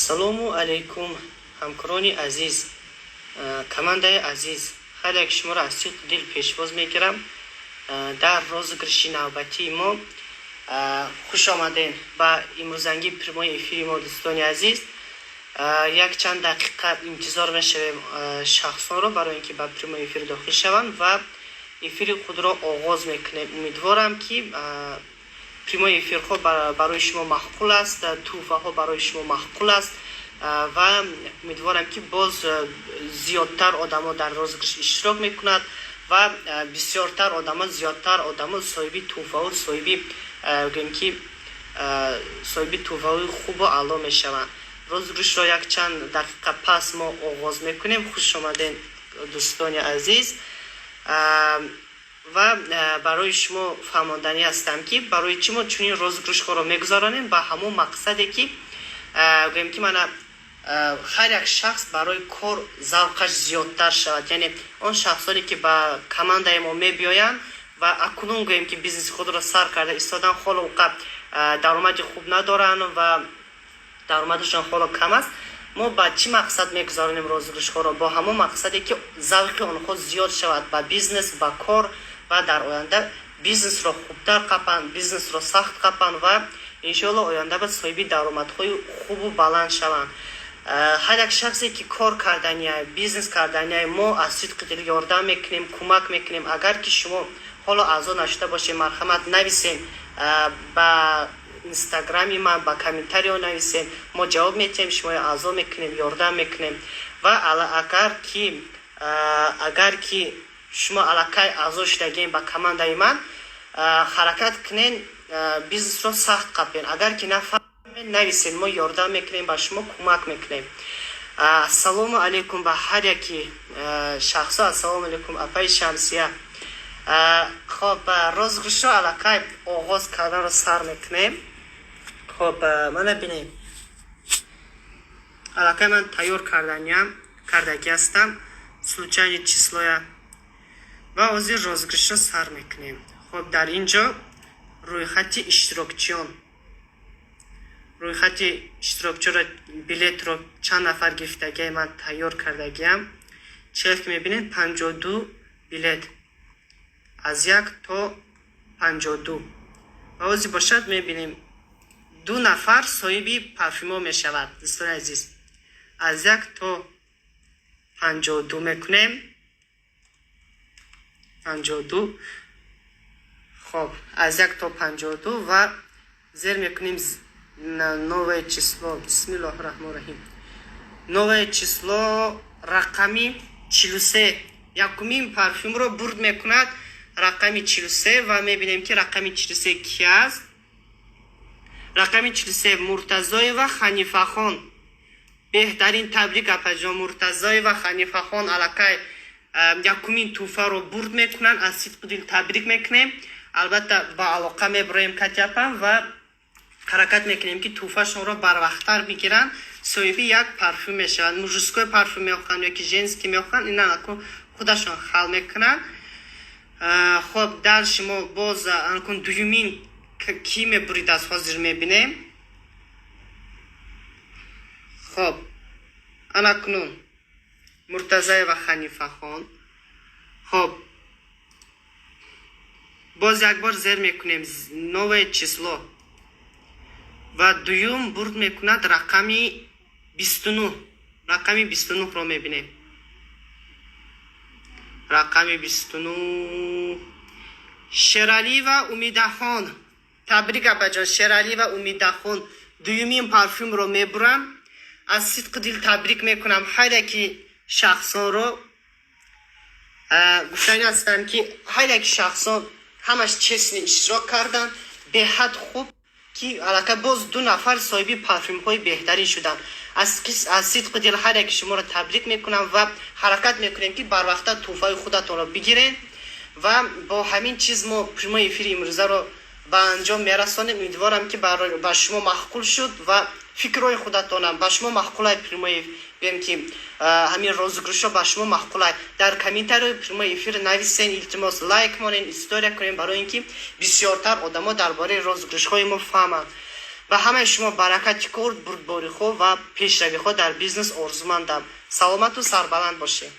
салому алейкум, ҳамкорони азиз, командаи азиз, хеле шуморо аз сидқ дил пешвоз мегирам. Дар розыгрыши навбатии мо хуш омаден ба имрӯзанги прямои эфири мо. дӯстони азиз, якчанд дақиқа интизор мешавем шахсонро барои ин ки ба прямои эфир дохил шаванд ва эфири худро оғоз мекунем. умедворам ки прямои эфирҳо барои шумо маъқул аст, туҳфаҳо барои шумо маъқул аст ва умедворам ки боз зиёдтар одамо дар розыгриш иштирок мекунад ва бисёртар одамо, зиёдтар одамо соҳиби туҳфаҳо, соҳиби туҳфаҳои хубу аъло мешаванд. розыгришро якчанд дақиқа пас мо оғоз мекунем. хуш омаден дӯстони азиз. ва барои шумо фаҳмонданӣ ҳастам ки барои чӣ мо чунин розыгришҳоро мегузаронем. ба ҳамон мақсаде ки гӯем ки мана ҳар як шахс барои кор завқаш зиёдтар шавад. яъне он шахсоне ки ба командаи мо мебиёянд ва акнун гӯем ки бизнеси худро сар карда истодан, холо уқаб даромади хуб надоранд ва даромадашон холо кам аст, мо ба чӣ мақсад мегузаронем розыгришҳоро? бо ҳамон мақсаде ки завқи онҳо зиёд шавад ба бизнес, ба кор ва дар оянда бизнесро хубтар қапанд, бизнесро сахт қапанд ва иншоалло оянда ба соҳиби даромадҳои хубу баланд шаванд. ҳар як шахсе ки кор карданиай, бизнес карданиай, мо аз сидқи дил ёрдам мекунем, кӯмак мекунем. агар ки шумо ҳоло аъзо нашуда бошед, марҳамат нависем ба инстаграми ман, ба комментариҳо нависем, мо ҷавоб метиҳем, шумо аъзо мекунем, ёрдам мекунем. ва агар ки шумо аллакай аъзо шудагем ба командаи ман, ҳаракат кунен, бизнесро сахт қапен. агар ки нафаҳмед, нависен, мо ёрдам мекунем, ба шумо кӯмак мекунем. ассалому алейкум ба ҳар яки шахсо. ассалому алейкум апаи шамсия. хоб, розыгришро аллакай оғоз карданро сар мекунем. хоб, мана бинем, аллакай ман тайёр кардаги ҳастам. случайни числоя ва ҳозир розыгришро сар мекунем. хоб, дар ин ҷо рӯйхати иштирокчиро билетро чанд нафар гирифтагиам ман тайёр кардагиам. чиҳел ки мебинед 52 билет аз 1 то 52. ва ҳозир бошад мебинем 2 нафар соҳиби парфюмо мешавад. дӯстони азиз, аз 1 то 52 мекунем. 52. хоб, аз 1 то 52 ва зер мекунем новое число. бисмиллаҳи раҳмони раҳим. новое число рақами 43. якумин парфюмро бурд мекунад рақами 43 ва мебинем ки рақами 43 ки аст. рақами 43 Муртазоева Ханифахон. беҳтарин табрик апаҷон. Муртазоева Ханифахон аллакай якумин туҳфаро бурд мекунанд. аз сидқи дил табрик мекунем. албатта ба алоқа мебароем катяпам ва ҳаракат мекунем ки туҳфашонро барвақттар бигиранд. соҳиби як парфюм мешаванд. мужской парфюм мехоҳанд ёки женский мехоҳанд, ина акун худашон хал мекунанд. хоб, дар шумо боз анкун дуюмин ки мебурид аст ҳозир мебинем. хоб, анакунун Муртазаева Ханифахон. хоб, боз якбор зер мекунем новое число ва дуюм бурд мекунад рақами 29. рақами 29ро мебинем. рақами 29 Шералива Умидахон. табрик апаҷон. Шералива Умидахон дуюмин парфюмро мебурам. аз сидқи дил табрик мекунам ҳар яки шахсонро. гуфтани ҳастам ки ҳар яки шахсон ҳамаш честно иштирок карданд, беҳад хуб, ки аллакай боз 2 нафар соҳиби парфюмҳои беҳтарин шуданд. аз сидқи дил ҳар яки шуморо табрик мекунам ва ҳаракат мекунем ки барвақта туҳфаи худатонро бигирен ва бо ҳамин чиз мо прямои эфири имрӯзаро ба анҷом мерасонем. умедворам ки ба шумо маъқул шуд ва фикрҳои худатонам ба шумо маъқулай. прямои бем ки ҳамин розыгришҳо ба шумо маъқулай. дар комментариҳои прямои эфир нависен, илтимос лайк монен, история кунем барои ин ки бисёртар одамо дар бораи розыгришҳои мо фаҳманд. ба ҳамаи шумо баракати кор, бурдбори хо ва пешравиҳо дар бизнес орзумандам. саломату сарбаланд бошед.